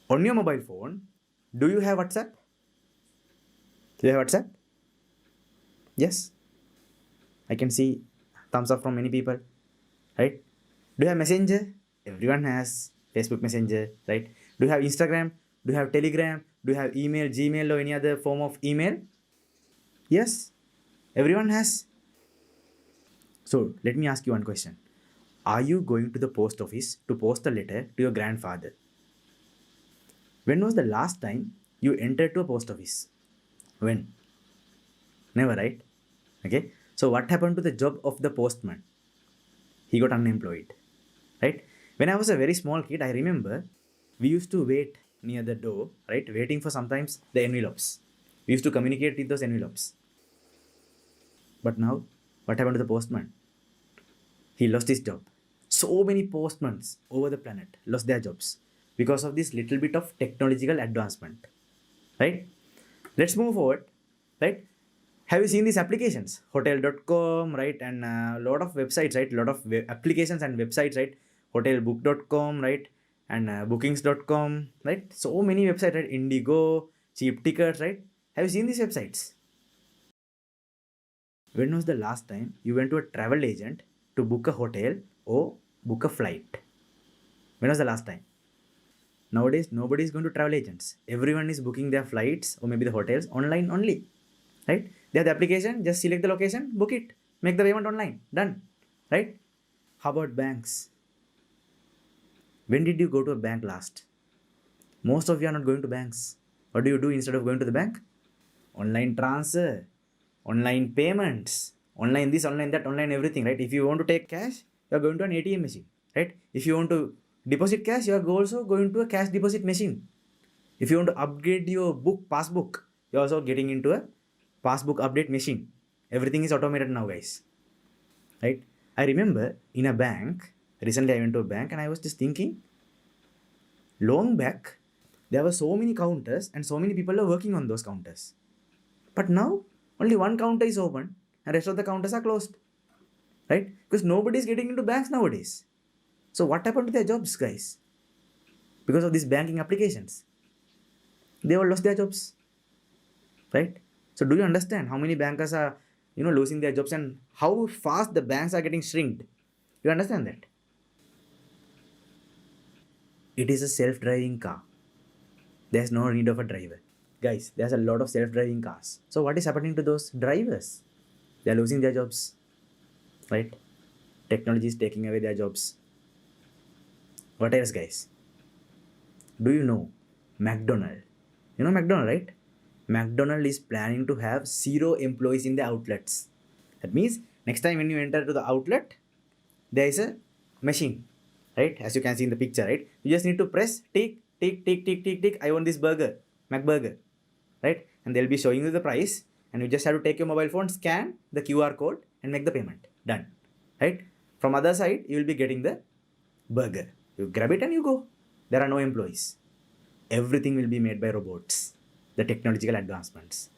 On your mobile phone, do you have WhatsApp? Do you have WhatsApp? Yes. I can see thumbs up from many people, right? Do you have Messenger? Everyone has Facebook Messenger, right? Do you have Instagram? Do you have Telegram? Do you have email, Gmail, or any other form of email? Yes, everyone has. So let me ask you one question. Are you going to the post office to post a letter to your grandfather? When was the last time you entered to a post office? When? Never, right? Okay. So what happened to the job of the postman? He got unemployed, right? When I was a very small kid, I remember we used to wait near the door, right? Waiting for sometimes the envelopes. We used to communicate with those envelopes. But now, what happened to the postman? He lost his job. So many postmen over the planet lost their jobs because of this little bit of technological advancement, right? Let's move forward, right? Have you seen these applications? Hotel.com, right? And a lot of websites, right? A lot of applications and websites, right? Hotelbook.com, right? And bookings.com, right? So many websites, right? Indigo, cheap tickets, right? Have you seen these websites? When was the last time you went to a travel agent to book a hotel or book a flight? When was the last time? Nowadays, nobody is going to travel agents. Everyone is booking their flights or maybe the hotels online only, right? They have the application, just select the location, book it, make the payment online, done, right? How about banks? When did you go to a bank last? Most of you are not going to banks. What do you do instead of going to the bank? Online transfer, online payments, online this, online that, online everything, right? If you want to take cash, you are going to an ATM machine, right? If you want to deposit cash, you are also going to a cash deposit machine. If you want to upgrade your passbook, you're also getting into a passbook update machine. Everything is automated now, guys. Right? I remember in a bank, recently I went to a bank and I was just thinking, long back, there were so many counters and so many people are working on those counters. But now, only one counter is open and rest of the counters are closed. Right? Because nobody is getting into banks nowadays. So what happened to their jobs, guys? Because of these banking applications. They all lost their jobs. Right? So do you understand how many bankers are losing their jobs and how fast the banks are getting shrinked? You understand that? It is a self-driving car. There's no need of a driver. Guys, there's a lot of self-driving cars. So what is happening to those drivers? They're losing their jobs. Right? Technology is taking away their jobs. What else, guys? Do you know McDonald? You know McDonald, right? McDonald is planning to have zero employees in the outlets. That means next time when you enter to the outlet, there is a machine, right? As you can see in the picture, right? You just need to press tick, tick, tick, tick, tick, tick. I want this burger, McBurger, right? And they'll be showing you the price, and you just have to take your mobile phone, scan the QR code, and make the payment. Done, right? From other side, you will be getting the burger. You grab it and you go. There are no employees. Everything will be made by robots. The technological advancements.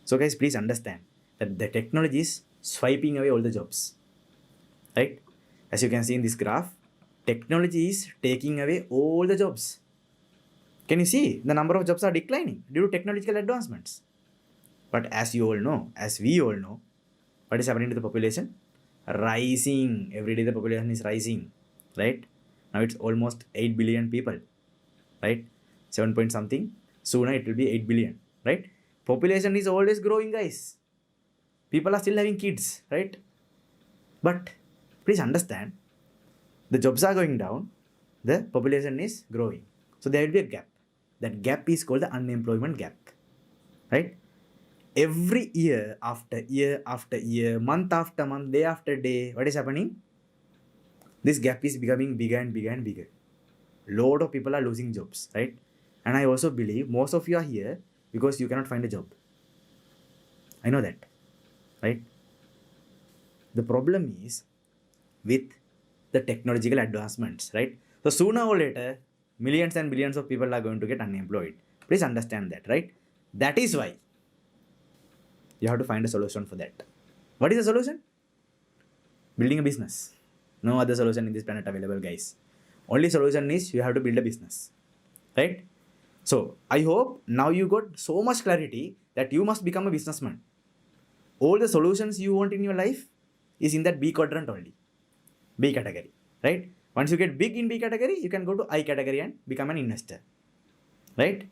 So, guys, please understand that the technology is swiping away all the jobs, right? As you can see in this graph, technology is taking away all the jobs. Can you see the number of jobs are declining due to technological advancements? But as you all know, as we all know, what is happening to the population? Rising. Every day the population is rising, right? Now it's almost 8 billion people, right? 7 point something. Sooner it will be 8 billion, right? Population is always growing, guys. People are still having kids, right? But please understand, the jobs are going down, the population is growing. So there will be a gap. That gap is called the unemployment gap, right? Every year after year, month after month, day after day, what is happening? This gap is becoming bigger and bigger and bigger. Lot of people are losing jobs, right? And I also believe most of you are here because you cannot find a job. I know that, right? The problem is with the technological advancements, right? So sooner or later, millions and billions of people are going to get unemployed. Please understand that, right? That is why you have to find a solution for that. What is the solution? Building a business. No other solution in this planet available, guys. Only solution is you have to build a business, right? So I hope now you got so much clarity that you must become a businessman. All the solutions you want in your life is in that B quadrant only, B category, right? Once you get big in B category, you can go to I category and become an investor, right?